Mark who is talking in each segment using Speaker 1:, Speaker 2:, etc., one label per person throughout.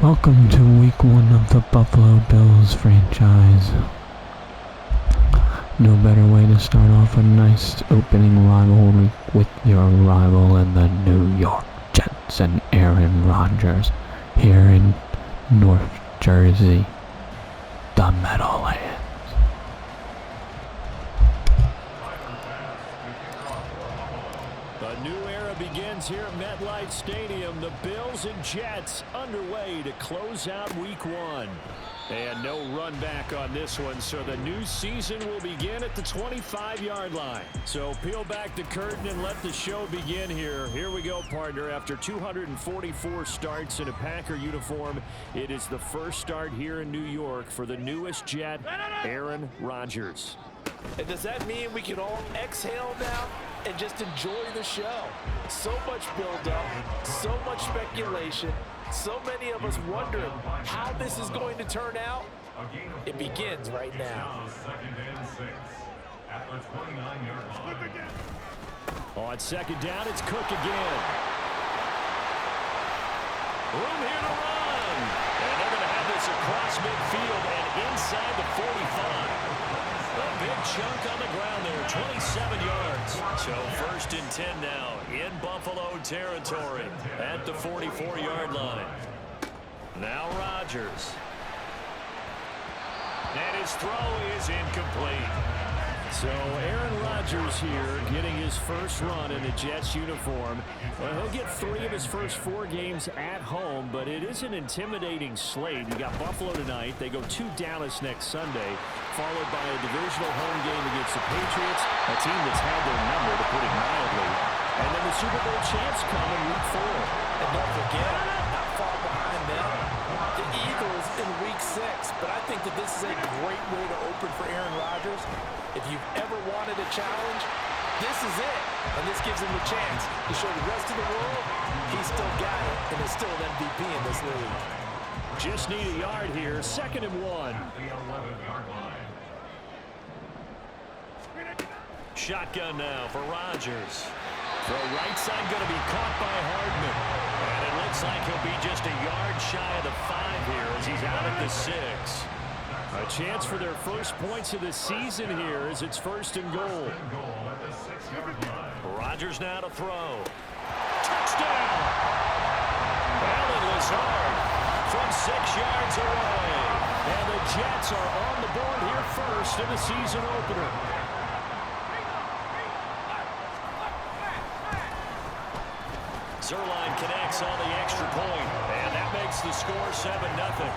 Speaker 1: Welcome to week 1 of the Buffalo Bills franchise. No better way to start off a nice opening rivalry with your rival in the New York Jets and Aaron Rodgers here in North Jersey, the Meadowlands.
Speaker 2: A new era begins here at MetLife Stadium. The Bills and Jets underway to close out week 1. And no run back on this one, so the new season will begin at the 25-yard line. So peel back the curtain and let the show begin here. Here we go, partner. After 244 starts in a Packer uniform, it is the first start here in New York for the newest Jet, Aaron Rodgers.
Speaker 3: And does that mean we can all exhale now and just enjoy the show? So much build-up, so much speculation, so many of us wondering how this is going to turn out. It begins right now.
Speaker 2: On second down, it's Cook again. Room here to run. And they're going to have this across midfield and inside the 45. A big chunk on the ground there, 27 yards. So first and 10 now in Buffalo territory at the 44-yard line. Now Rodgers. And his throw is incomplete. So Aaron Rodgers here getting his first run in the Jets uniform. He'll get 3 of his first 4 games at home, but it is an intimidating slate. You got Buffalo tonight. They go to Dallas next Sunday, followed by a divisional home game against the Patriots, a team that's had their number, to put it mildly. And then the Super Bowl champs come in week 4.
Speaker 3: And don't forget, not far behind them, the Eagles in week 6. But I think that this is a great way to open for Aaron Rodgers. If you've ever wanted a challenge, this is it. And this gives him the chance to show the rest of the world he's still got it and is still an MVP in this league.
Speaker 2: Just need a yard here, 2nd and 1. Shotgun now for Rodgers. Throw right side going to be caught by Hardman. And it looks like he'll be just a yard shy of the 5 here as he's out at the 6. A chance for their first points of the season here as it's 1st and goal. Rodgers now to throw. Touchdown! Allen Lazard from 6 yards away. And the Jets are on the board here first in the season opener. Zerline connects on the extra point, and that makes the score 7-0.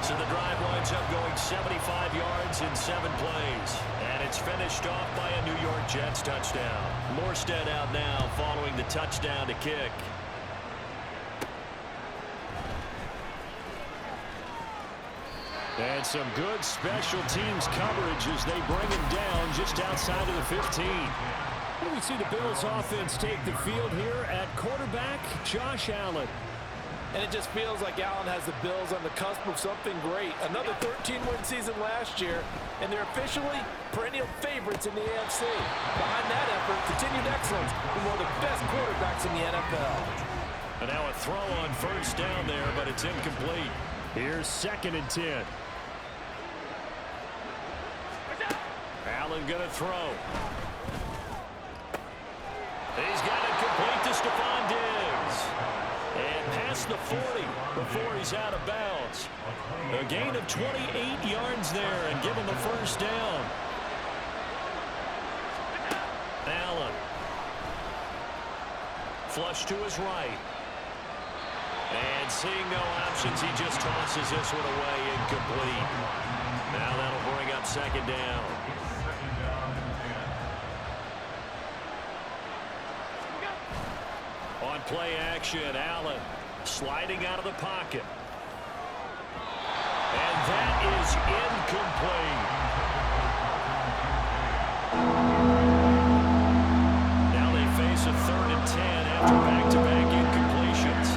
Speaker 2: So the drive winds up going 75 yards in 7 plays. And it's finished off by a New York Jets touchdown. Morstead out now following the touchdown to kick. And some good special teams coverage as they bring him down just outside of the 15. Well, we see the Bills offense take the field here at quarterback, Josh Allen.
Speaker 3: And it just feels like Allen has the Bills on the cusp of something great. Another 13-win season last year, and they're officially perennial favorites in the AFC. Behind that effort, continued excellence from one of the best quarterbacks in the NFL.
Speaker 2: And now a throw on 1st down there, but it's incomplete. Here's 2nd and 10. Allen going to throw. He's got it complete to Stephon Diggs. And past the 40 before he's out of bounds. A gain of 28 yards there and give him the 1st down. Allen. Flush to his right. And seeing no options, he just tosses this one away, incomplete. Now that'll bring up 2nd down. On play action, Allen sliding out of the pocket. And that is incomplete. Now they face a 3rd and 10 after back-to-back incompletions.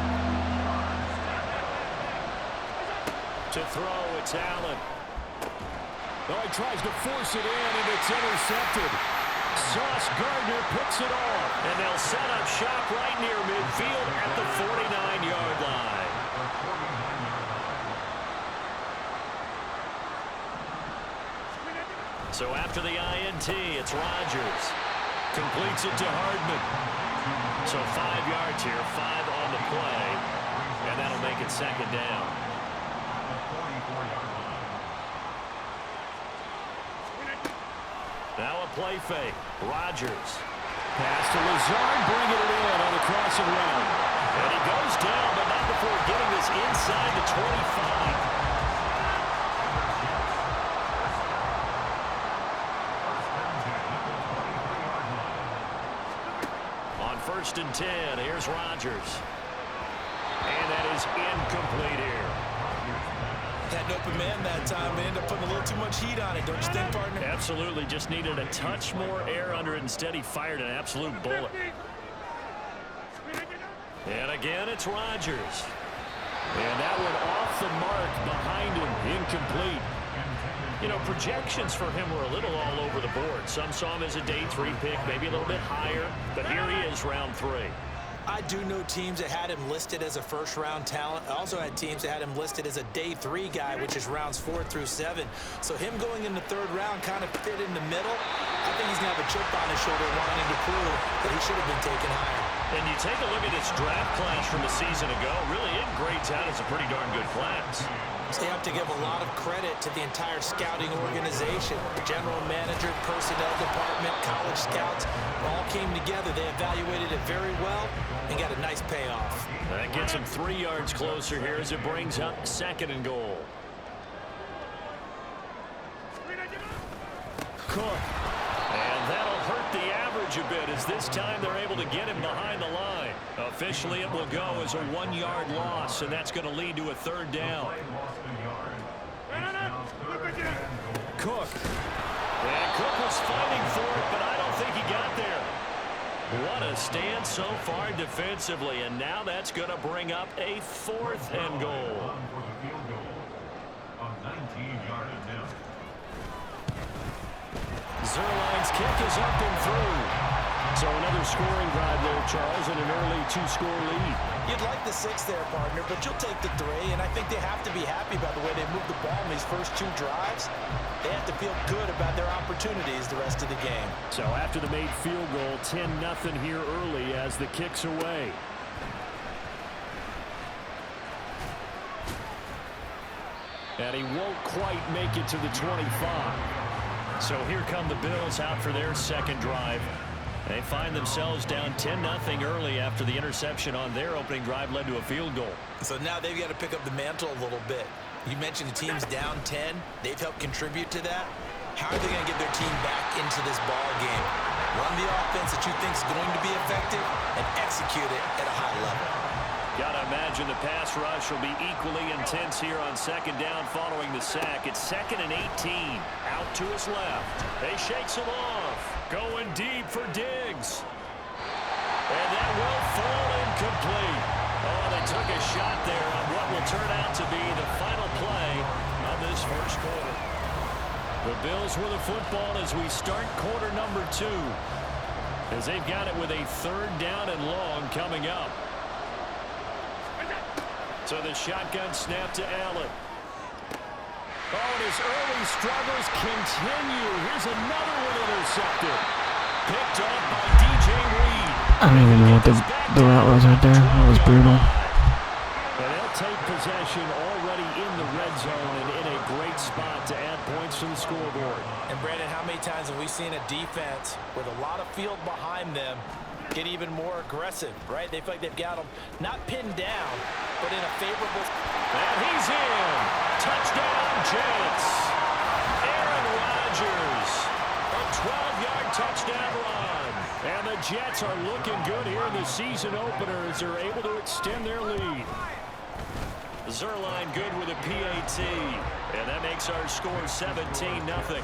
Speaker 2: To throw, it's Allen. Oh, he tries to force it in, and it's intercepted. Sauce Gardner picks it off, and they'll set up shop right near midfield at the 49-yard line. So after the INT, it's Rodgers. Completes it to Hardman. So 5 yards here, 5 on the play, and that'll make it second down. Now a play fake. Rodgers. Pass to Lazard, bringing it in on the crossing route. And he goes down, but not before getting this inside the 25. On 1st and 10, here's Rodgers. And that is incomplete here.
Speaker 3: Had an open man that time. They ended up putting a little too much heat on it, don't you think, partner?
Speaker 2: Absolutely. Just needed a touch more air under it. Instead, he fired an absolute bullet. And again, it's Rodgers. And that one off the mark behind him. Incomplete. You know, projections for him were a little all over the board. Some saw him as a day 3 pick, maybe a little bit higher. But here he is, round 3.
Speaker 3: I do know teams that had him listed as a first-round talent. I also had teams that had him listed as a day 3 guy, which is rounds 4 through 7. So him going in the 3rd round kind of fit in the middle. I think he's going to have a chip on his shoulder wanting to prove that he should have been taken higher.
Speaker 2: And you take a look at his draft class from a season ago, really it grades out as a pretty darn good class.
Speaker 3: So you have to give a lot of credit to the entire scouting organization. General manager, personnel department, college scouts, all came together. They evaluated it very well and got a nice payoff.
Speaker 2: That gets him 3 yards closer here as it brings up 2nd and goal. Cook. And that'll hurt the average a bit as this time they're able to get him behind the line. Officially, it will go as a 1-yard loss, and that's going to lead to a 3rd down. Cook. And Cook was fighting for it, but I don't think he got there. What a stand so far defensively, and now that's going to bring up a 4th and goal. Zerline's kick is up and through. So another scoring drive there, Charles, and an early 2-score lead.
Speaker 3: You'd like the 6 there, partner, but you'll take the 3, and I think they have to be happy about the way they moved the ball in these first 2 drives. They have to feel good about their opportunities the rest of the game.
Speaker 2: So after the made field goal, 10-0 here early as the kick's away. And he won't quite make it to the 25. So here come the Bills out for their 2nd drive. They find themselves down 10-0 early after the interception on their opening drive led to a field goal.
Speaker 3: So now they've got to pick up the mantle a little bit. You mentioned the team's down 10. They've helped contribute to that. How are they going to get their team back into this ball game? Run the offense that you think is going to be effective and execute it at a high level.
Speaker 2: Gotta imagine the pass rush will be equally intense here on 2nd down following the sack. It's 2nd and 18. Out to his left. They shakes him off. Going deep for Diggs. And that will fall incomplete. Oh, they took a shot there on what will turn out to be the final play of this first quarter. The Bills with the football as we start quarter number 2. As they've got it with a 3rd down and long coming up. So the shotgun snap to Allen. Oh, and his early struggles continue. Here's another one intercepted. Picked off by DJ Reed.
Speaker 1: I don't even know what the route was right there. That was brutal.
Speaker 2: And they'll take possession already in the red zone and in a great spot to add points to the scoreboard.
Speaker 3: And Brandon, how many times have we seen a defense with a lot of field behind them get even more aggressive, right? They feel like they've got them not pinned down, but in a favorable.
Speaker 2: And he's in. Touchdown, Jets. Aaron Rodgers. A 12-yard touchdown run. And the Jets are looking good here in the season opener as they're able to extend their lead. Zerline good with a PAT. And that makes our score 17-0.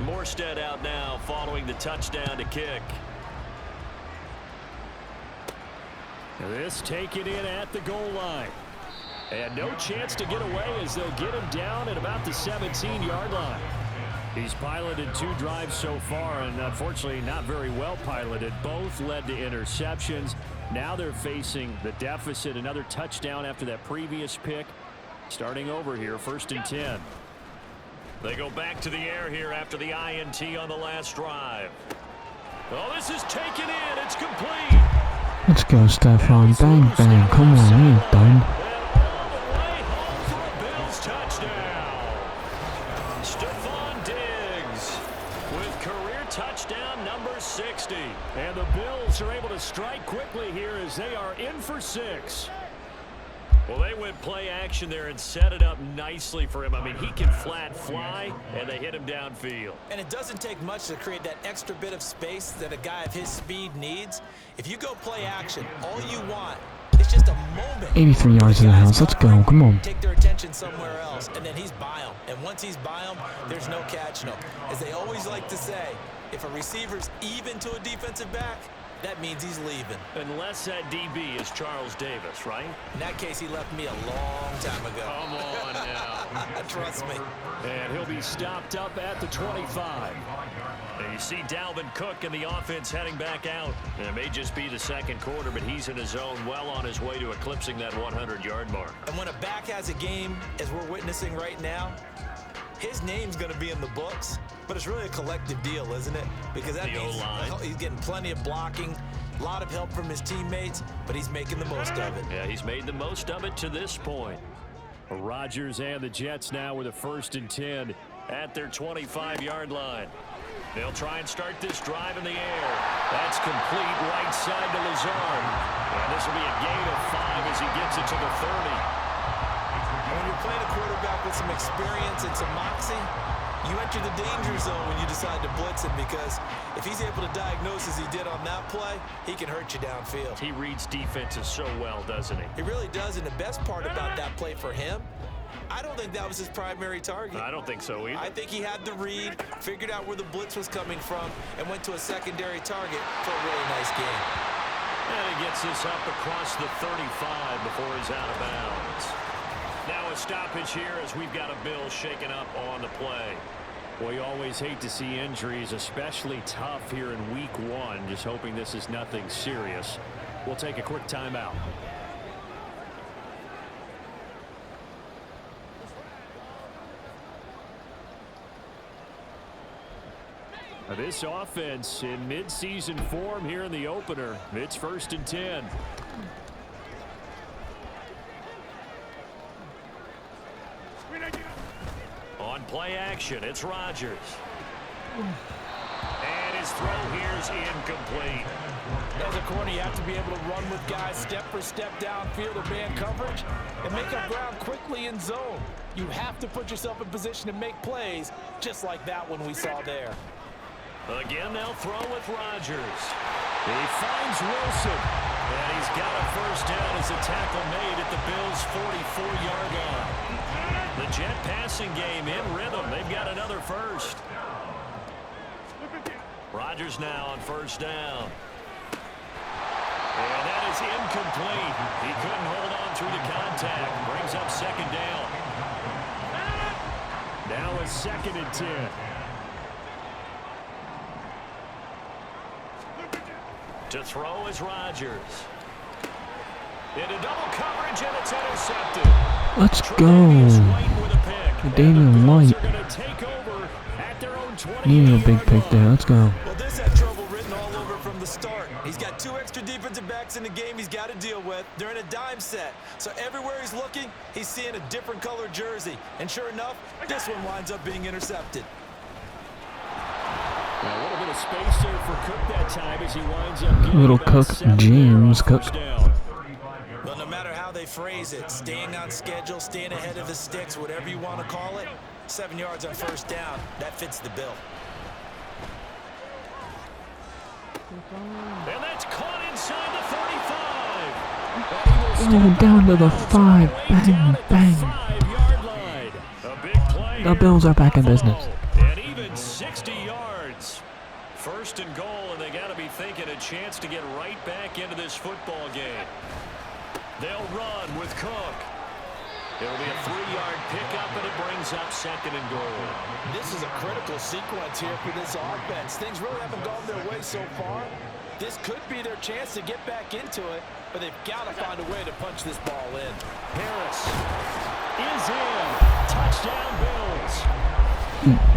Speaker 2: Morstead out now following the touchdown to kick. This taken in at the goal line. And no chance to get away as they'll get him down at about the 17-yard line. He's piloted 2 drives so far, and unfortunately not very well piloted. Both led to interceptions. Now they're facing the deficit. Another touchdown after that previous pick. Starting over here, 1st and 10. They go back to the air here after the INT on the last drive. Oh, this is taken in. It's complete.
Speaker 1: Let's go, Stefan. Bang, bang. Come on, we ain't done.
Speaker 2: And all the way home for a Bills touchdown. Stephon Diggs with career touchdown number 60. And the Bills are able to strike quickly here as they are in for 6. Well, they went play action there and set it up nicely for him. I mean, he can flat fly, and they hit him downfield.
Speaker 3: And it doesn't take much to create that extra bit of space that a guy of his speed needs. If you go play action, all you want is just a moment.
Speaker 1: 83 yards in the house. Let's go. Come on.
Speaker 3: Take their attention somewhere else, and then he's by him. And once he's by him, there's no catching him. As they always like to say, if a receiver's even to a defensive back, that means he's leaving. Unless that DB is Charles Davis, right? In that case, he left me a long time ago.
Speaker 2: Come on now.
Speaker 3: Trust me.
Speaker 2: And he'll be stopped up at the 25. And you see Dalvin Cook and the offense heading back out. And it may just be the second quarter, but he's in his zone, well on his way to eclipsing that 100-yard mark. And when a back has a game, as we're witnessing right now, his name's going to be in the books, but it's really a collective deal, isn't it? Because that means he's getting plenty of blocking, a lot of help from his teammates, but he's making the most of it. Yeah, he's made the most of it to this point. Rodgers and the Jets now with a 1st and 10 at their 25-yard line. They'll try and start this drive in the air. That's complete right side to Lazard. And this will be a gain of 5 as he gets it to the 30.
Speaker 3: When you're playing a quarterback with some experience and some moxie, you enter the danger zone when you decide to blitz him, because if he's able to diagnose as he did on that play, he can hurt you downfield.
Speaker 2: He reads defenses so well, doesn't he?
Speaker 3: He really does, and the best part about that play for him, I don't think that was his primary target.
Speaker 2: I don't think so either.
Speaker 3: I think he had the read, figured out where the blitz was coming from, and went to a secondary target for a really nice game.
Speaker 2: And he gets this up across the 35 before he's out of bounds. Now a stoppage here as we've got a Bill shaken up on the play. Well, you always hate to see injuries, especially tough here in week 1. Just hoping this is nothing serious. We'll take a quick timeout. This offense in midseason form here in the opener. It's 1st and 10. On play action, it's Rodgers. And his throw here is incomplete.
Speaker 3: As a corner, you have to be able to run with guys step for step downfield or man coverage and make up ground quickly in zone. You have to put yourself in position to make plays, just like that one we saw there.
Speaker 2: Again, they'll throw with Rodgers. He finds Wilson. And he's got a 1st down as a tackle made at the Bills' 44-yard line. The Jet passing game in rhythm. They've got another 1st. Rodgers now on 1st down. And that is incomplete. He couldn't hold on through the contact. Brings up 2nd down. Now a 2nd and 10. To throw is Rodgers. Into double coverage, and it's intercepted.
Speaker 1: Let's go. Damian White. Needed a big pick there. Let's go.
Speaker 3: Well, this had trouble written all over from the start. He's got 2 extra defensive backs in the game he's got to deal with. They're in a dime set. So everywhere he's looking, he's seeing a different color jersey. And sure enough, this one winds up being intercepted.
Speaker 2: Now, a little bit of space there for Cook that time as he winds up
Speaker 1: Little Cook, James Cook.
Speaker 3: Well, no matter how they phrase it, staying on schedule, staying ahead of the sticks, whatever you want to call it, 7 yards on 1st down, that fits the bill.
Speaker 2: And that's caught inside the 35.
Speaker 1: Oh, down to the 5. Bang, bang. The Bills are back in business.
Speaker 2: And even 60 yards. 1st and goal, and they got to be thinking a chance to get right back into this football game. They'll run with Cook. It'll be a 3-yard pickup, and it brings up 2nd and goal.
Speaker 3: This is a critical sequence here for this offense. Things really haven't gone their way so far. This could be their chance to get back into it, but they've got to find a way to punch this ball in.
Speaker 2: Harris is in. Touchdown, Bills.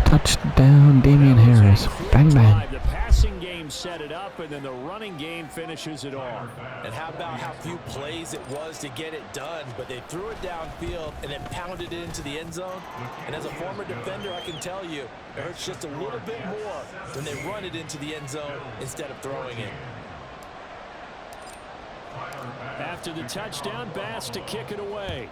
Speaker 1: Touchdown, Damian Harris. Bang, bang.
Speaker 2: The passing game set it up, and then the running game finishes it off.
Speaker 3: And how about how few plays it was to get it done, but they threw it downfield and then pounded it into the end zone. And as a former defender, I can tell you, it hurts just a little bit more when they run it into the end zone instead of throwing it.
Speaker 2: After the touchdown, Bass to kick it away.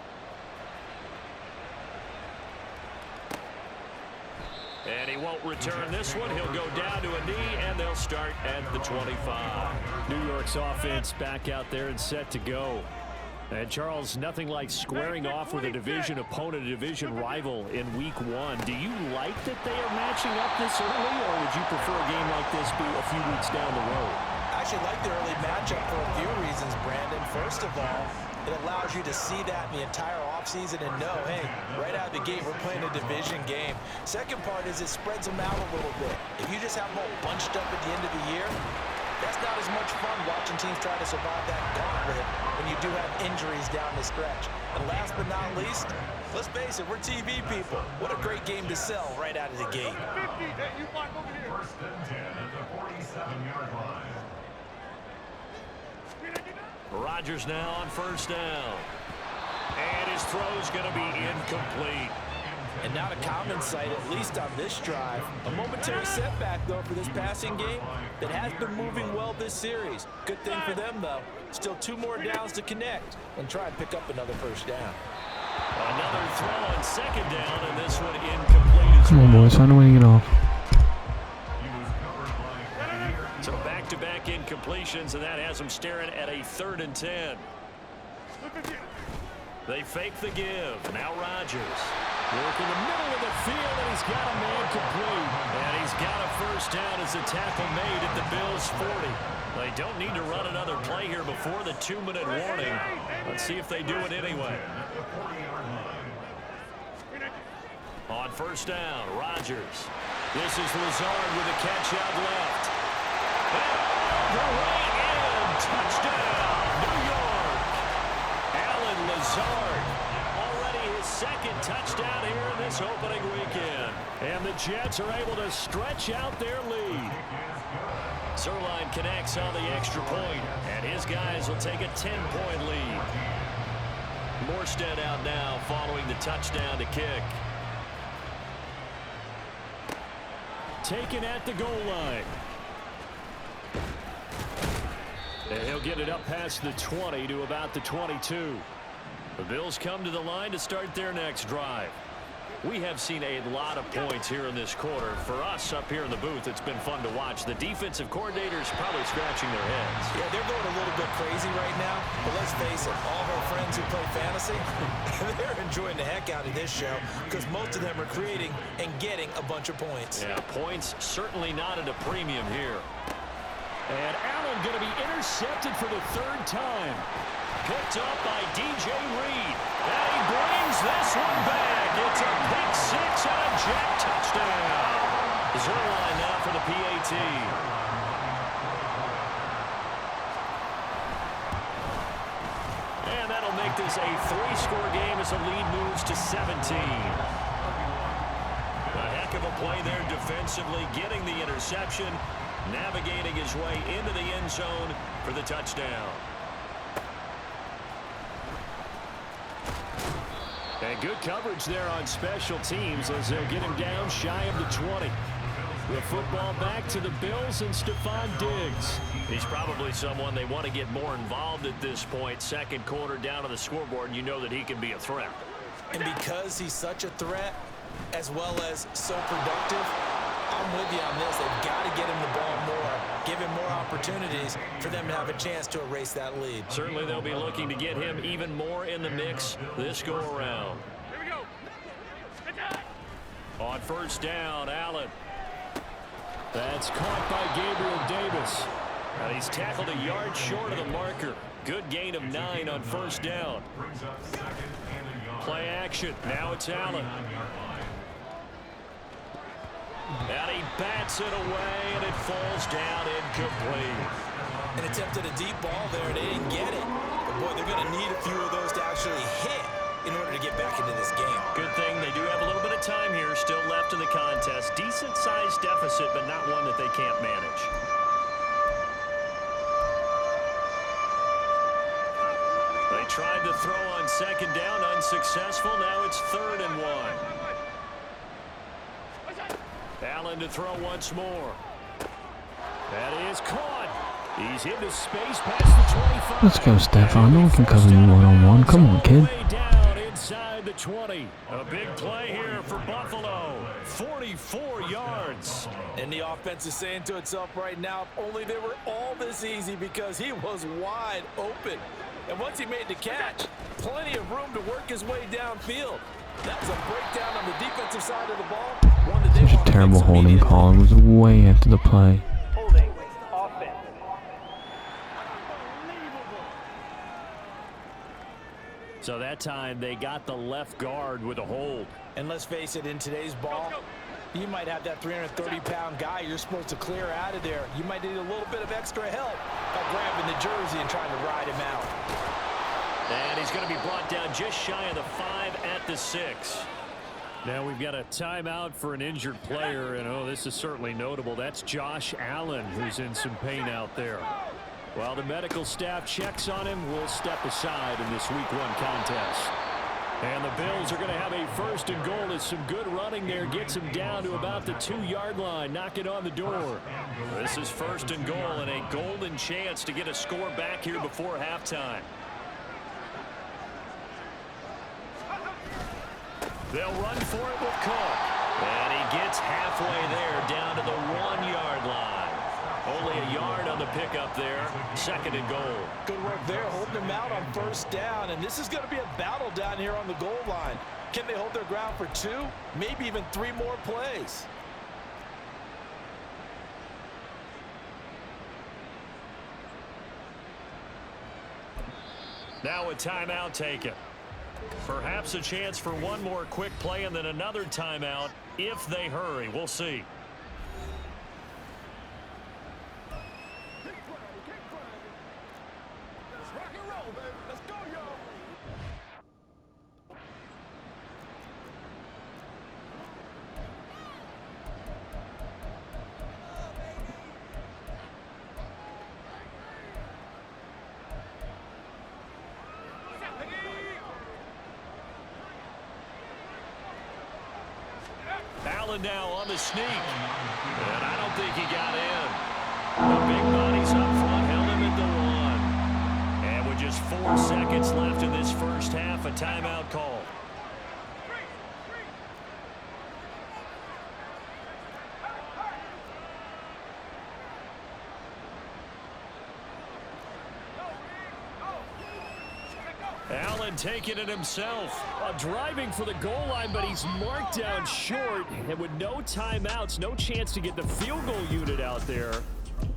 Speaker 2: And he won't return this one. He'll go down to a knee, and they'll start at the 25. New York's offense back out there and set to go. And, Charles, nothing like squaring off with a division opponent, a division rival in Week 1. Do you like that they are matching up this early, or would you prefer a game like this be a few weeks down the road?
Speaker 3: I actually like the early matchup for a few reasons, Brandon. First of all, it allows you to see that in the entire offseason and know, hey, right out of the gate, we're playing a division game. Second part is it spreads them out a little bit. If you just have them all bunched up at the end of the year, that's not as much fun watching teams try to survive that gauntlet when you do have injuries down the stretch. And last but not least, let's face it, we're TV people. What a great game to sell right out of the gate.
Speaker 4: First and 10 at the 47-yard line.
Speaker 2: Rodgers now on first down. And his throw's going to be incomplete.
Speaker 3: And not a common sight, at least on this drive. A momentary setback, though, for this passing game that has been moving well this series. Good thing for them, though. Still 2 more downs to connect and try and pick up another first down.
Speaker 2: Another throw on second down, and this one incomplete as
Speaker 1: Come on, boys. Find a way to get off.
Speaker 2: So back-to-back incompletions, and that has them staring at a 3rd and 10. They fake the give. Now Rodgers. Work in the middle of the field, and he's got a man complete. And he's got a first down as the tackle made at the Bills' 40. They don't need to run another play here before the 2-minute warning. Let's see if they do it anyway. On first down, Rodgers. This is Lazard with a catch out left. The right end, touchdown, New York. Alan Lazard, already his 2nd touchdown here in this opening weekend. And the Jets are able to stretch out their lead. Zerline connects on the extra point, and his guys will take a 10-point lead. Morstead out now following the touchdown to kick. Taken at the goal line. And he'll get it up past the 20 to about the 22. The Bills come to the line to start their next drive. We have seen a lot of points here in this quarter. For us up here in the booth, it's been fun to watch. The defensive coordinators probably scratching their heads.
Speaker 3: Yeah, they're going a little bit crazy right now. But let's face it, all of our friends who play fantasy, they're enjoying the heck out of this show because most of them are creating and getting a bunch of points.
Speaker 2: Yeah, points certainly not at a premium here. And Allen going to be intercepted for the 3rd time. Picked up by DJ Reed. And he brings this one back. It's a pick 6 and a Jet touchdown. Zerline now for the PAT. And that'll make this a 3-score game as the lead moves to 17. A heck of a play there defensively, getting the interception, navigating his way into the end zone for the touchdown. And good coverage there on special teams as they'll get him down shy of the 20. The football back to the Bills and Stephon Diggs. He's probably someone they want to get more involved at this point. 2nd quarter down on the scoreboard, and you know that he can be a threat.
Speaker 3: And because he's such a threat, as well as so productive, I'm with you on this. They've got to get him the ball more, give him more opportunities for them to have a chance to erase that lead.
Speaker 2: Certainly they'll be looking to get him even more in the mix this go-around.
Speaker 4: Here we go.
Speaker 2: On first down, Allen. That's caught by Gabriel Davis. And he's tackled a yard short of the marker. Good gain of 9 on first down. Play action. Now it's Allen. And he bats it away, and it falls down incomplete.
Speaker 3: And attempted a deep ball there, and they didn't get it. But, boy, they're going to need a few of those to actually hit in order to get back into this game.
Speaker 2: Good thing they do have a little bit of time here still left to the contest. Decent-sized deficit, but not one that they can't manage. They tried to throw on second down, unsuccessful. Now it's 3rd and 1. Allen to throw once more. That is caught. He's into space past the 25.
Speaker 1: Let's go, Stefan. No one can cover you one-on-one. Come on, kid.
Speaker 2: Down inside the 20. A big play here for Buffalo. 44 yards.
Speaker 3: And the offense is saying to itself right now, if only they were all this easy, because he was wide open. And once he made the catch, plenty of room to work his way downfield. That was a breakdown on the defensive side of the ball. One that they
Speaker 1: Such a terrible holding call. It was way after the play.
Speaker 5: Holding offense.
Speaker 2: So that time they got the left guard with a hold.
Speaker 3: And let's face it, in today's ball, you might have that 330-pound guy you're supposed to clear out of there. You might need a little bit of extra help by grabbing the jersey and trying to ride him out.
Speaker 2: And he's going to be brought down just shy of the 5 at the 6. Now we've got a timeout for an injured player, and oh, this is certainly notable. That's Josh Allen, who's in some pain out there. While the medical staff checks on him, we'll step aside in this Week 1 contest. And the Bills are going to have a 1st and goal as some good running there gets him down to about the 2-yard line, knocking on the door. This is 1st and goal and a golden chance to get a score back here before halftime. They'll run for it with Cook. And he gets halfway there, down to the 1-yard line. Only a yard on the pickup there. 2nd and goal.
Speaker 3: Good work there, holding them out on 1st down. And this is going to be a battle down here on the goal line. Can they hold their ground for 2, maybe even 3 more plays?
Speaker 2: Now a timeout taken. Perhaps a chance for one more quick play and then another timeout if they hurry. We'll see. Allen now on the sneak. And I don't think he got in. The big bodies up front held him at the 1. And with just 4 seconds left in this first half, a timeout call. Allen taking it himself. Driving for the goal line, but he's marked down short. And with no timeouts, no chance to get the field goal unit out there.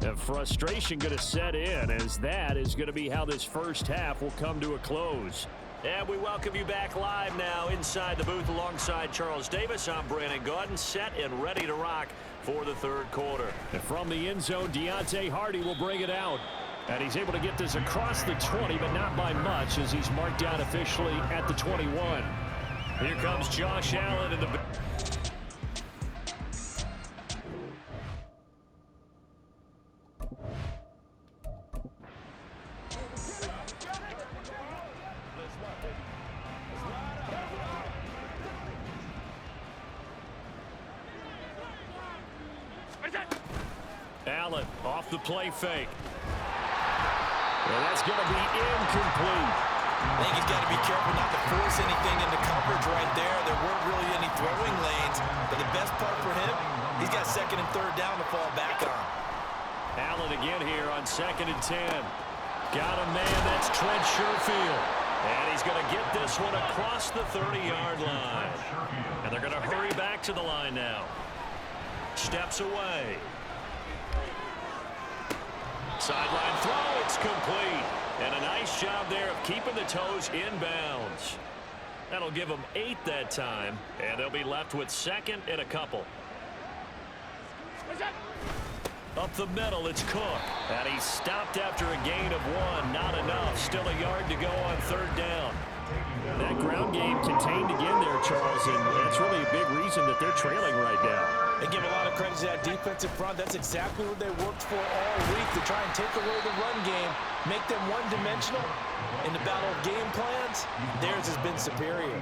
Speaker 2: And frustration going to set in, as that is going to be how this first half will come to a close. And we welcome you back live now inside the booth alongside Charles Davis. I'm Brandon Gaudin, set and ready to rock for the 3rd quarter. And from the end zone, Deontay Hardy will bring it out. And he's able to get this across the 20, but not by much, as he's marked down officially at the 21. Here comes Josh Allen in the... Allen off the play fake. And that's going to be incomplete.
Speaker 3: I think he's got to be careful not to force anything into coverage right there. There weren't really any throwing lanes. But the best part for him, he's got 2nd and 3rd down to fall back on.
Speaker 2: Allen again here on 2nd and 10. Got a man, that's Trent Sherfield. And he's going to get this one across the 30-yard line. And they're going to hurry back to the line now. Steps away. Sideline throw, it's complete. And a nice job there of keeping the toes inbounds. That'll give them 8 that time, and they'll be left with 2nd and a couple. Up the middle, it's Cook. And he's stopped after a gain of 1. Not enough. Still a yard to go on 3rd down. That ground game contained again there, Charles. Charles, and that's really a big reason that they're trailing right now.
Speaker 3: They give a lot of credit to that defensive front. That's exactly what they worked for all week, to try and take away the run game, make them one-dimensional. In the battle of game plans, theirs has been superior.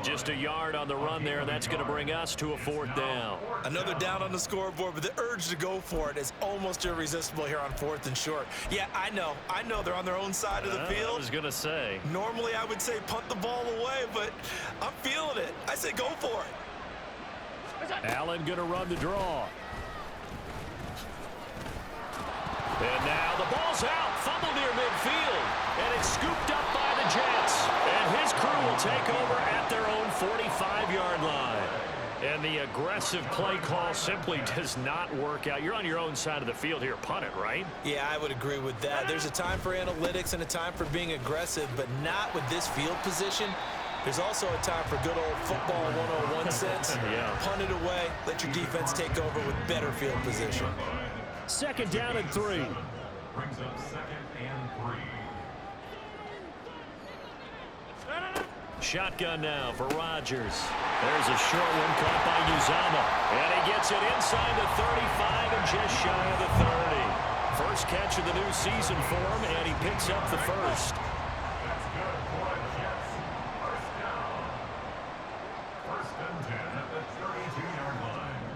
Speaker 2: Just a yard on the run there. That's going to bring us to a 4th down.
Speaker 3: Another down on the scoreboard, but the urge to go for it is almost irresistible here on 4th and short. Yeah, I know they're on their own side of the field.
Speaker 2: I was going to say.
Speaker 3: Normally I would say punt the ball away, but I'm feeling it. I say go for it.
Speaker 2: Allen going to run the draw. And now the ball's out. Fumble near midfield. And it's scooped up by the Jets. And his crew will take over at their own 45-yard line. And the aggressive play call simply does not work out. You're on your own side of the field here. Punt it, right?
Speaker 3: Yeah, I would agree with that. There's a time for analytics and a time for being aggressive, but not with this field position. There's also a time for good old football 101 sense.
Speaker 2: Yeah.
Speaker 3: Punt it away. Let your defense take over with better field position.
Speaker 2: 2nd down and 3.
Speaker 4: Brings up 2nd and 3.
Speaker 2: Shotgun now for Rodgers. There's a short one caught by Uzama. And he gets it inside the 35 and just shy of the 30. First catch of the new season for him, and he picks up the first.
Speaker 4: That's good for the Jets. 1st down. 1st and 10 at the 32-yard line.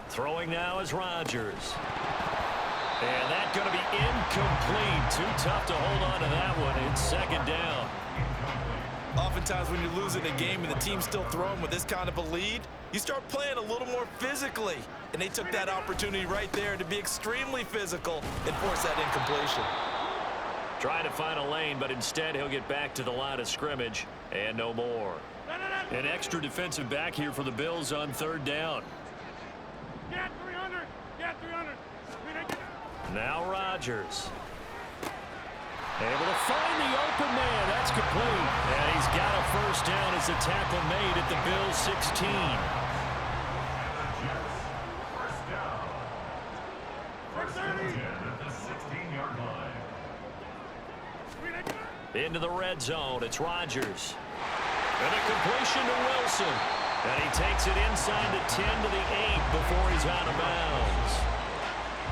Speaker 2: Throwing now is Rodgers. And that's going to be incomplete. Too tough to hold on to that one. It's 2nd down.
Speaker 3: Oftentimes when you're losing a game and the team's still throwing with this kind of a lead, you start playing a little more physically. And they took that opportunity right there to be extremely physical and force that incompletion.
Speaker 2: Trying to find a lane, but instead he'll get back to the line of scrimmage and no more. An extra defensive back here for the Bills on 3rd down.
Speaker 6: Get 300. Get 300.
Speaker 2: Now Rodgers. Able to find the open man. That's complete. And he's got a 1st down as the tackle made at the Bills 16.
Speaker 4: At the 16-yard line.
Speaker 2: Into the red zone. It's Rodgers. And a completion to Wilson. And he takes it inside the 10 to the 8 before he's out of bounds.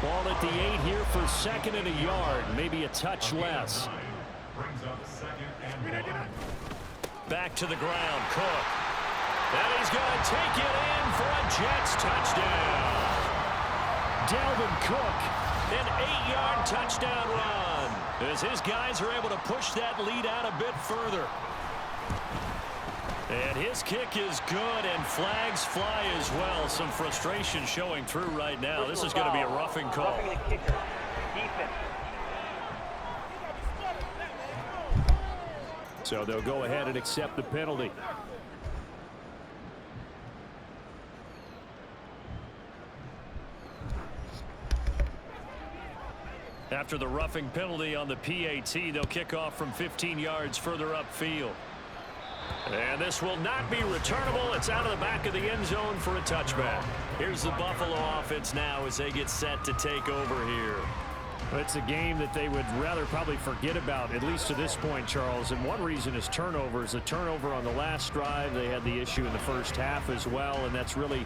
Speaker 2: Ball at the 8 here for 2nd and a yard. Maybe a touch less.
Speaker 4: Brings up 2nd and 1.
Speaker 2: Back to the ground. Cook. And he's going to take it in for a Jets touchdown. Dalvin Cook, an 8-yard touchdown run. As his guys are able to push that lead out a bit further. And his kick is good, and flags fly as well. Some frustration showing through right now. This is going to be a roughing call.
Speaker 5: Roughing the kicker. Defense.
Speaker 2: So they'll go ahead and accept the penalty. After the roughing penalty on the PAT, they'll kick off from 15 yards further upfield. And this will not be returnable. It's out of the back of the end zone for a touchback. Here's the Buffalo offense now as they get set to take over here. It's a game that they would rather probably forget about, at least to this point, Charles. And one reason is turnovers. A turnover on the last drive. They had the issue in the first half as well, and that's really,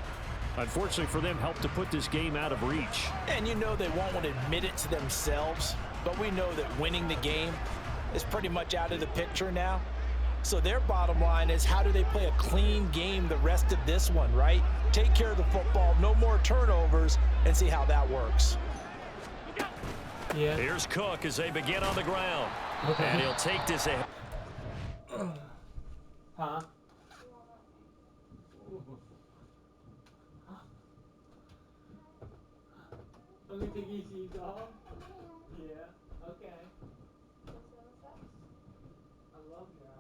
Speaker 2: unfortunately for them, helped to put this game out of reach.
Speaker 3: And you know they won't want to admit it to themselves, but we know that winning the game is pretty much out of the picture now. So their bottom line is, how do they play a clean game the rest of this one, right? Take care of the football, no more turnovers, and see how that works.
Speaker 2: Yeah. Here's Cook as they begin on the ground. Okay. And he'll take this ahead.
Speaker 1: Huh? Let me take these shoes off. Yeah, okay. I love your outfit.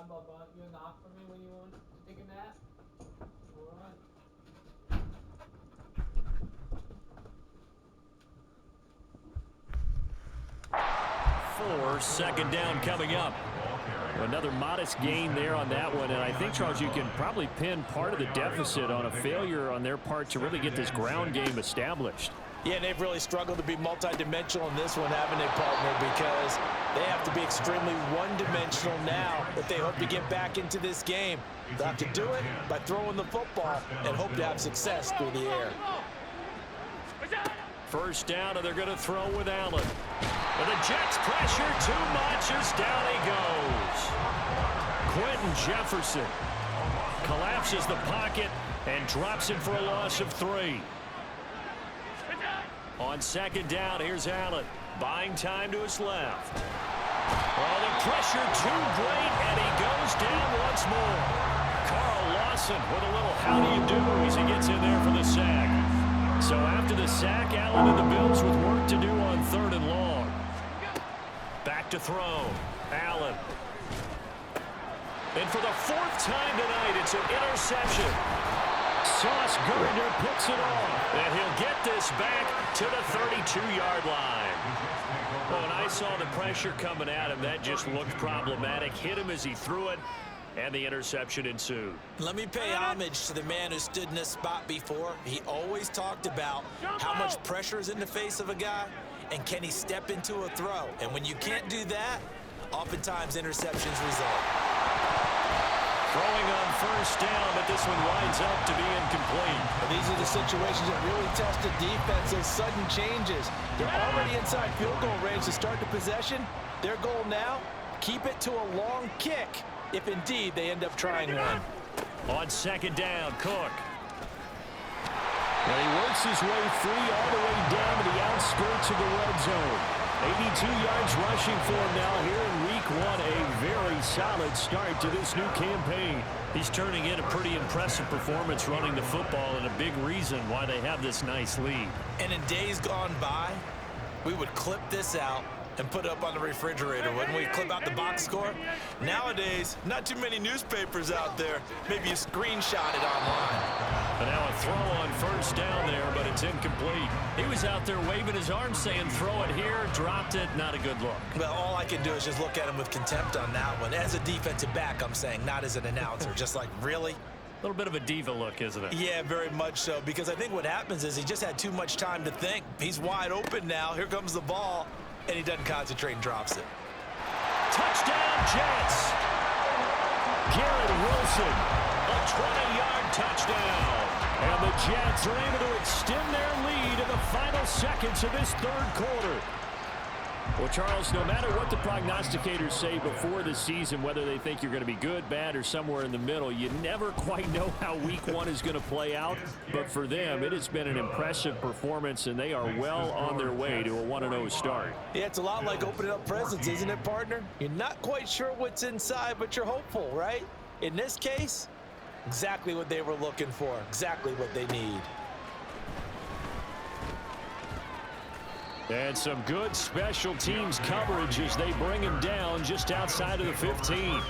Speaker 1: Hi, Bubba. You knock for me when you want to take a nap? Alright.
Speaker 2: Second down coming up. Another modest gain there on that one, and I think, Charles, you can probably pin part of the deficit on a failure on their part to really get this ground game established.
Speaker 3: Yeah, and they've really struggled to be multidimensional in this one, haven't they, partner? Because they have to be extremely one-dimensional now if they hope to get back into this game. They'll have to do it by throwing the football and hope to have success through the air.
Speaker 2: First down, and they're going to throw with Allen. But the Jets pressure too much as down he goes. Quentin Jefferson collapses the pocket and drops it for a loss of 3. On second down, here's Allen. Buying time to his left. Oh, the pressure too great, and he goes down once more. Carl Lawson with a little how do you do as he gets in there for the sack. So after the sack, Allen and the Bills with work to do on 3rd and long. Back to throw. Allen. And for the 4th time tonight, it's an interception. Sauce Gardner picks it off, and he'll get this back to the 32-yard line. Well, when I saw the pressure coming at him, that just looked problematic. Hit him as he threw it, and the interception ensued.
Speaker 3: Let me pay homage to the man who stood in this spot before. He always talked about how much pressure is in the face of a guy, and can he step into a throw? And when you can't do that, oftentimes interceptions result.
Speaker 2: Throwing on first down, but this one winds up to be incomplete.
Speaker 3: These are the situations that really test the defense, those sudden changes. They're already inside field goal range to start the possession. Their goal now, keep it to a long kick, if indeed they end up trying one.
Speaker 2: On second down, Cook. And he works his way free all the way down to the outskirts of the red zone. 82 yards rushing for him now here in week 1. A very solid start to this new campaign. He's turning in a pretty impressive performance running the football, and a big reason why they have this nice lead.
Speaker 3: And in days gone by, we would clip this out and put it up on the refrigerator. When we clip out the box score, nowadays, not too many newspapers out there. Maybe you screenshot it online.
Speaker 2: But now a throw on first down there, but it's incomplete. He was out there waving his arm saying, throw it here, dropped it, not a good look.
Speaker 3: Well, all I can do is just look at him with contempt on that one. As a defensive back, I'm saying, not as an announcer. Just like, really?
Speaker 2: A little bit of a diva look, isn't it?
Speaker 3: Yeah, very much so, because I think what happens is he just had too much time to think. He's wide open now. Here comes the ball, and he doesn't concentrate and drops it.
Speaker 2: Touchdown, Jets! Garrett Wilson, a 20-yard touchdown. And the Jets are able to extend their lead in the final seconds of this 3rd quarter. Well, Charles, no matter what the prognosticators say before the season, whether they think you're going to be good, bad, or somewhere in the middle, you never quite know how week 1 is going to play out. But for them, it has been an impressive performance, and they are well on their way to a 1-0 start.
Speaker 3: Yeah, it's a lot like opening up presents, isn't it, partner? You're not quite sure what's inside, but you're hopeful, right? In this case, exactly what they were looking for, exactly what they need.
Speaker 2: And some good special teams coverage as they bring him down just outside of the 15.
Speaker 4: They're on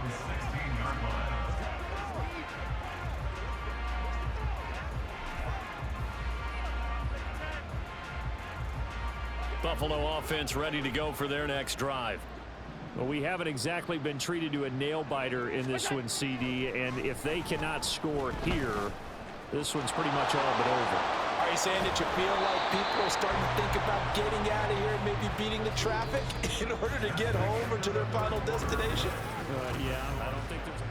Speaker 4: the 16-yard line.
Speaker 2: Buffalo offense ready to go for their next drive. Well, we haven't exactly been treated to a nail-biter in this one, CD, and if they cannot score here, this one's pretty much all but over.
Speaker 3: Are you saying that you feel like people are starting to think about getting out of here and maybe beating the traffic in order to get home or to their final destination?
Speaker 2: Yeah, I don't think there's...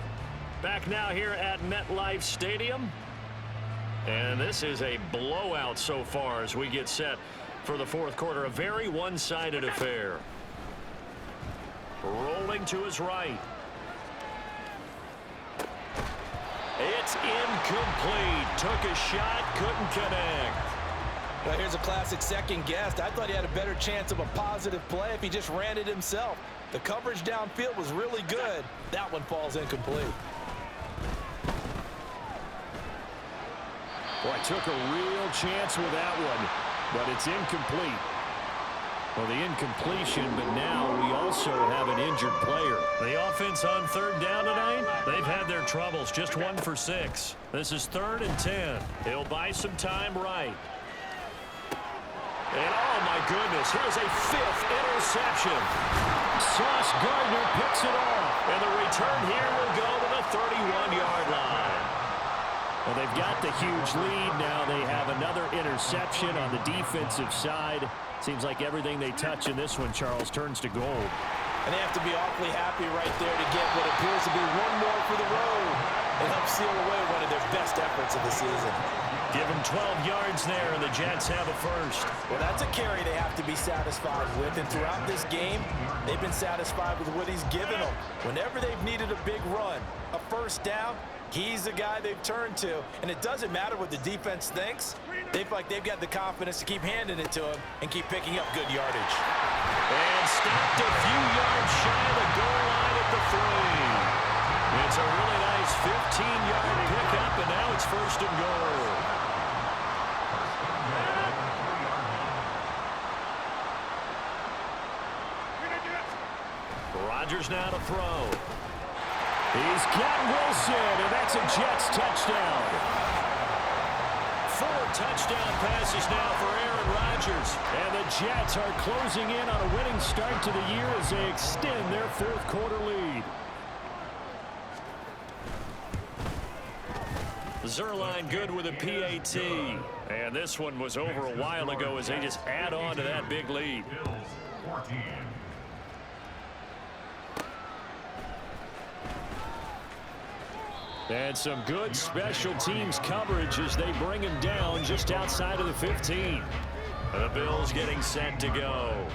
Speaker 2: Back now here at MetLife Stadium. And this is a blowout so far as we get set for the 4th quarter. A very one-sided affair. Rolling to his right. It's incomplete. Took a shot, couldn't connect.
Speaker 3: Well, here's a classic second guess. I thought he had a better chance of a positive play if he just ran it himself. The coverage downfield was really good. That one falls incomplete.
Speaker 2: Boy, took a real chance with that one, but it's incomplete. Well, the incompletion, but now we also have an injured player.
Speaker 7: The offense on third down tonight, they've had their troubles. Just 1 for 6. This is 3rd and 10.
Speaker 2: He'll buy some time right. And, oh, my goodness, here's a 5th interception. Sauce Gardner picks it off. And the return here will go to the 31-yard line. Well, they've got the huge lead. Now they have another interception on the defensive side. Seems like everything they touch in this one, Charles, turns to gold.
Speaker 3: And they have to be awfully happy right there to get what appears to be one more for the road. It helps seal away one of their best efforts of the season.
Speaker 2: Give them 12 yards there, and the Jets have a first.
Speaker 3: Well, that's a carry they have to be satisfied with. And throughout this game, they've been satisfied with what he's given them. Whenever they've needed a big run, a first down, he's the guy they've turned to. And it doesn't matter what the defense thinks. They feel like they've got the confidence to keep handing it to him and keep picking up good yardage.
Speaker 2: And stopped a few yards shy of the goal line at the 3. It's a really nice 15-yard pickup, and now it's 1st and goal. Rodgers now to throw. He's got Wilson, and that's a Jets touchdown. 4 touchdown passes now for Aaron Rodgers. And the Jets are closing in on a winning start to the year as they extend their 4th quarter lead. Zerline good with a PAT. And this one was over a while ago as they just add on to that big lead.
Speaker 4: Bills 14.
Speaker 2: And some good special teams coverage as they bring him down just outside of the 15. The Bills getting set to go.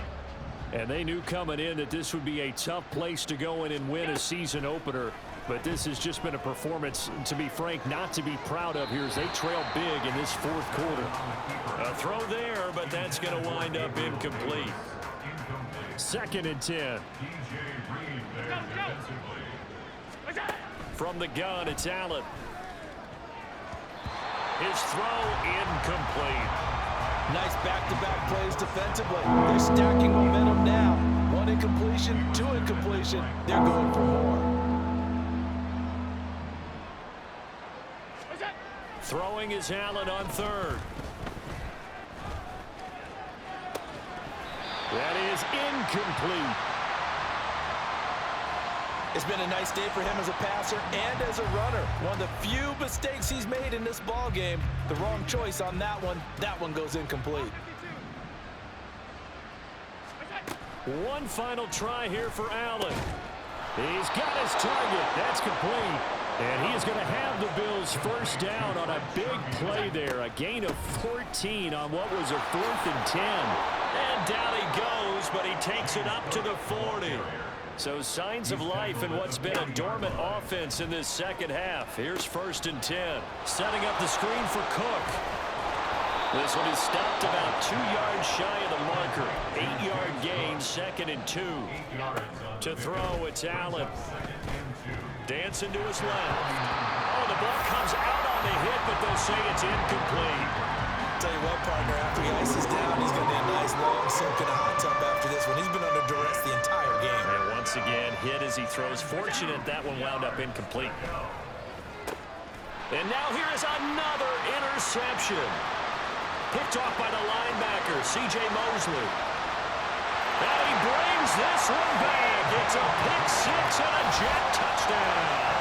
Speaker 2: And they knew coming in that this would be a tough place to go in and win a season opener. But this has just been a performance, to be frank, not to be proud of here as they trail big in this 4th quarter. A throw there, but that's going to wind up incomplete. 2nd and 10. From the gun, it's Allen. His throw incomplete.
Speaker 3: Nice back-to-back plays defensively. They're stacking momentum now. 1 incompletion, 2 incompletion. They're going for more.
Speaker 2: Throwing is Allen on 3rd. That is incomplete.
Speaker 3: It's been a nice day for him as a passer and as a runner. One of the few mistakes he's made in this ball game. The wrong choice on that one. That one goes incomplete.
Speaker 2: One final try here for Allen. He's got his target. That's complete. And he is going to have the Bills first down on a big play there. A gain of 14 on what was a 4th and 10. And down he goes, but he takes it up to the 40. So signs of life in what's been a dormant offense in this second half. Here's 1st and 10. Setting up the screen for Cook. This one is stopped about 2 yards shy of the marker. 8-yard gain, 2nd and 2. To throw, it's Allen. Dancing to his left. Oh, the ball comes out on the hit, but they'll say it's incomplete.
Speaker 3: Tell you what, partner, after he ices down, he's going to need a nice long soak in a hot tub after this one. He's been under duress the entire game.
Speaker 2: And once again, hit as he throws. Fortunate that one wound up incomplete. And now here is another interception. Picked off by the linebacker, C.J. Mosley. And he brings this one back. It's a pick 6 and a Jet touchdown.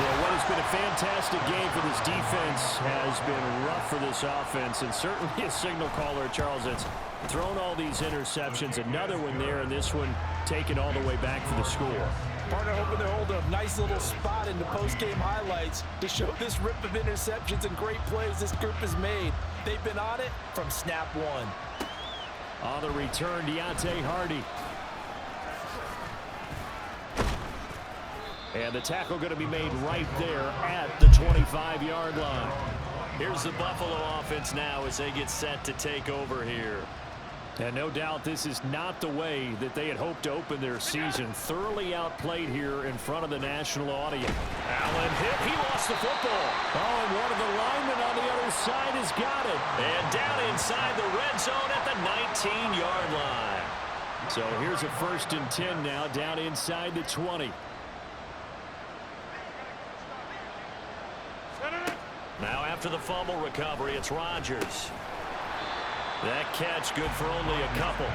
Speaker 2: Yeah, what has been a fantastic game for this defense has been rough for this offense, and certainly a signal caller, Charles, that's thrown all these interceptions. Another one there, and this one taken all the way back for the score.
Speaker 3: Partner hoping they're holding a nice little spot in the post-game highlights to show this rip of interceptions and great plays this group has made. They've been on it from snap 1.
Speaker 2: On the return, Deontay Hardy. And the tackle going to be made right there at the 25-yard line. Here's the Buffalo offense now as they get set to take over here. And no doubt this is not the way that they had hoped to open their season. Thoroughly outplayed here in front of the national audience. Allen hit. He lost the football. Oh, and one of the linemen on the other near side has got it.
Speaker 7: And down inside the red zone at the 19-yard line.
Speaker 2: So here's a 1st and 10 now, down inside the 20.
Speaker 7: Now after the fumble recovery, it's Rodgers. That catch good for only a couple.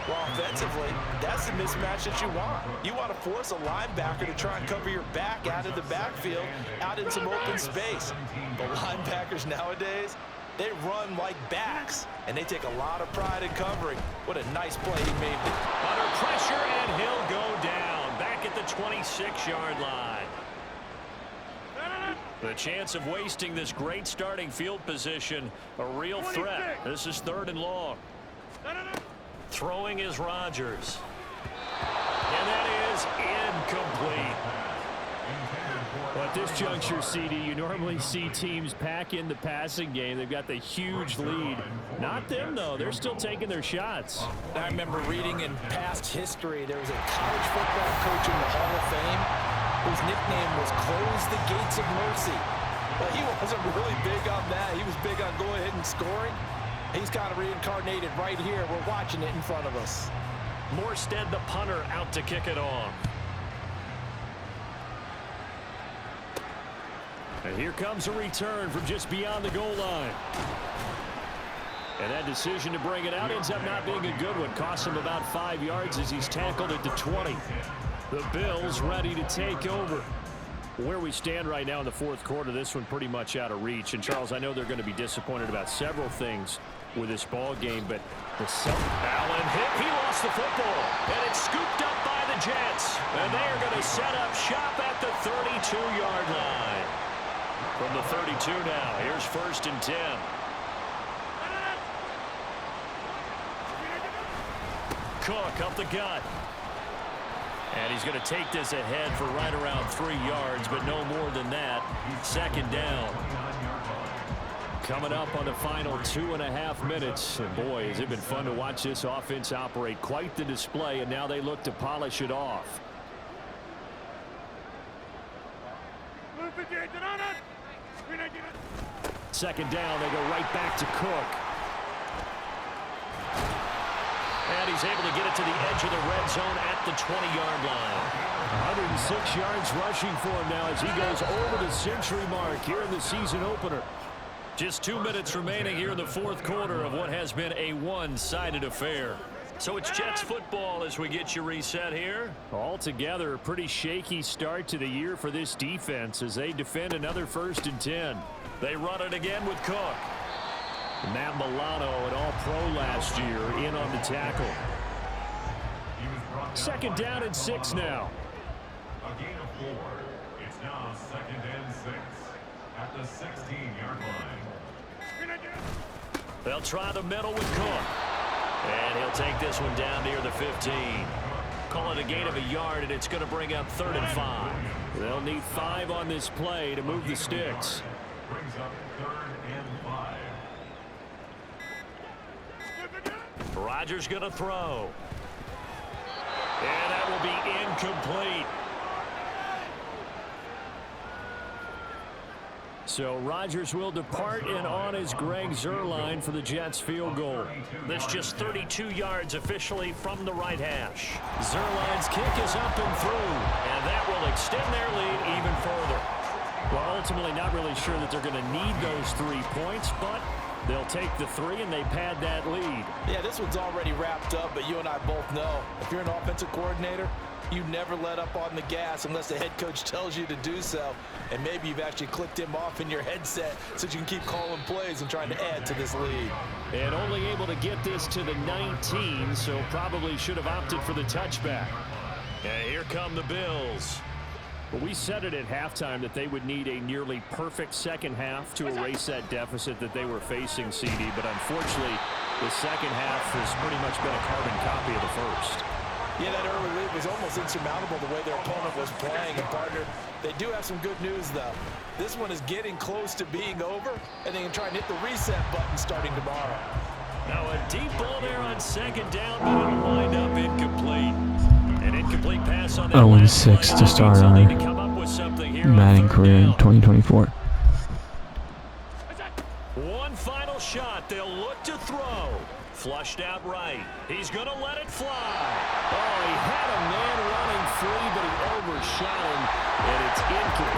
Speaker 3: Well, offensively, that's the mismatch that you want. You want to force a linebacker to try and cover your back out of the backfield, out in some open space. The linebackers nowadays, they run like backs, and they take a lot of pride in covering. What a nice play he made.
Speaker 7: Under pressure, and he'll go down back at the 26-yard line. The chance of wasting this great starting field position, a real threat. This is 3rd and long. Throwing is Rodgers. And that is incomplete.
Speaker 2: Well, at this juncture, CD, you normally see teams pack in the passing game. They've got the huge lead. Not them, though. They're still taking their shots.
Speaker 3: I remember reading in past history, there was a college football coach in the Hall of Fame whose nickname was Close the Gates of Mercy. But he wasn't really big on that. He was big on going ahead and scoring. He's kind of reincarnated right here. We're watching it in front of us.
Speaker 7: Morstead, the punter, out to kick it off.
Speaker 2: And here comes a return from just beyond the goal line. And that decision to bring it out ends up not being a good one. Costs him about 5 yards as he's tackled at the 20. The Bills ready to take over. Where we stand right now in the 4th quarter, this one pretty much out of reach. And, Charles, I know they're going to be disappointed about several things with this ball game, but the Allen
Speaker 7: hit. He lost the football, and it's scooped up by the Jets. And they are going to set up shop at the 32-yard line. From the 32 now, here's 1st and 10. Cook up the gut. And he's going to take this ahead for right around 3 yards, but no more than that. 2nd down. Coming up on the final 2.5 minutes. And boy, has it been fun to watch this offense operate. Quite the display, and now they look to polish it off.
Speaker 2: Second down, they go right back to Cook.
Speaker 7: And he's able to get it to the edge of the red zone at the 20-yard line.
Speaker 2: 106 yards rushing for him now as he goes over the century mark here in the season opener.
Speaker 7: Just 2 minutes remaining here in the 4th quarter of what has been a one-sided affair. So it's Jets football as we get you reset here.
Speaker 2: Altogether, a pretty shaky start to the year for this defense as they defend another 1st and 10.
Speaker 7: They run it again with Cook.
Speaker 2: Matt Milano, an all-pro last year, in on the tackle. 2nd down and 6 now.
Speaker 4: A gain of 4. It's now 2nd and 6 at the 16-yard line.
Speaker 7: They'll try the middle with Cook. And he'll take this one down near the 15. Call it a gain of a yard, and it's going to bring up 3rd and 5.
Speaker 2: They'll need 5 on this play to move the sticks.
Speaker 4: Brings up 3rd and 5.
Speaker 7: Rodgers going to throw. And that will be incomplete.
Speaker 2: So Rodgers will depart, and on is Greg Zuerlein for the Jets field goal.
Speaker 7: That's just 32 yards officially from the right hash. Zuerlein's kick is up and through, and that will extend their lead even further.
Speaker 2: Well, ultimately not really sure that they're going to need those 3 points, but they'll take the 3 and they pad that lead.
Speaker 3: Yeah, this one's already wrapped up, but you and I both know if you're an offensive coordinator, you never let up on the gas unless the head coach tells you to do so. And maybe you've actually clicked him off in your headset so you can keep calling plays and trying to add to this lead.
Speaker 2: And only able to get this to the 19, so probably should have opted for the touchback.
Speaker 7: And here come the Bills.
Speaker 2: But we said it at halftime that they would need a nearly perfect second half to erase that deficit that they were facing, CD. But unfortunately, the second half has pretty much been a carbon copy of the first.
Speaker 3: Yeah, that early lead was almost insurmountable the way their opponent was playing. And, partner, they do have some good news, though. This one is getting close to being over, and they can try and hit the reset button starting tomorrow.
Speaker 7: Now a deep ball there on 2nd down, but it'll wind up incomplete. An incomplete pass on that
Speaker 1: 0-6 to start our Madden career in 2024.
Speaker 7: One final shot. They'll look to throw. Flushed out right. He's going to let it fly.
Speaker 2: Oh, he had a man running free, but he overshot him, and it's incomplete.